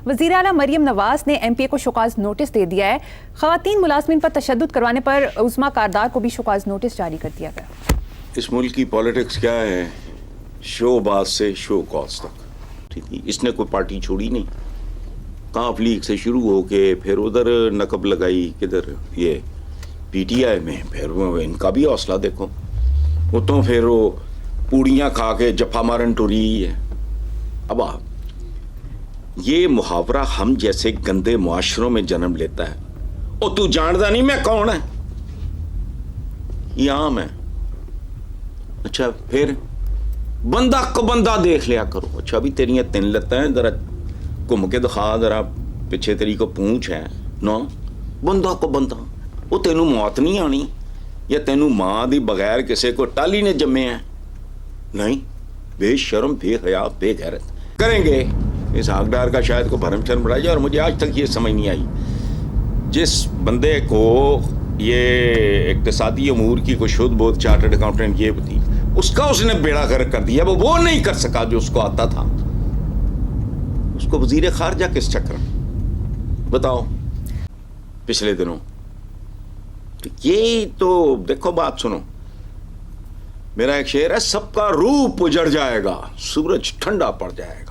وزیر اعلیٰ مریم نواز نے ایم پی اے کو شوکاز نوٹس دے دیا ہے. خواتین ملازمین پر تشدد کروانے پر عظمیٰ کاردار کو بھی شوکاز نوٹس جاری کر دیا گیا. اس ملک کی پالیٹکس کیا ہے؟ شو باز سے شو کاز تک. اس نے کوئی پارٹی چھوڑی نہیں. کانف لیگ سے شروع ہو کے پھر ادھر نقب لگائی کدھر یہ پی ٹی آئی میں، پھر ان کا بھی حوصلہ دیکھو. وہ تو پھر وہ پوڑیاں کھا کے جفا مارن ٹوری ہے. اب یہ محاورہ ہم جیسے گندے معاشروں میں جنم لیتا ہے. اور تو جانتا نہیں میں کون ہے؟ یہ عام ہے. اچھا پھر بندہ کو بندہ دیکھ لیا کرو. اچھا ابھی تیریاں 3 لتاں ہیں، ذرا گھوم کے دکھا، ذرا پیچھے تیری کو پونچھ ہے نو. بندہ کو بندہ. وہ تینوں موت نہیں آنی یا تینوں ماں دی بغیر کسے کو ٹالی نے جمے ہیں؟ نہیں. بے شرم، بے حیا، بے غیرت. کریں گے اس حقدار کا شاید کو بھرم شرم بڑھائی جائے. اور مجھے آج تک یہ سمجھ نہیں آئی جس بندے کو یہ اقتصادی امور کی کوئی شدھ بودھ چارٹرڈ اکاؤنٹنٹ یہ تھی، اس کا اس نے بیڑا غرق کر دیا. وہ نہیں کر سکا جو اس کو آتا تھا. اس کو وزیر خارجہ کس چکر میں بتاؤ پچھلے دنوں. یہ تو دیکھو بات سنو. میرا ایک شعر ہے، سب کا روپ اجڑ جائے گا، سورج ٹھنڈا پڑ جائے گا.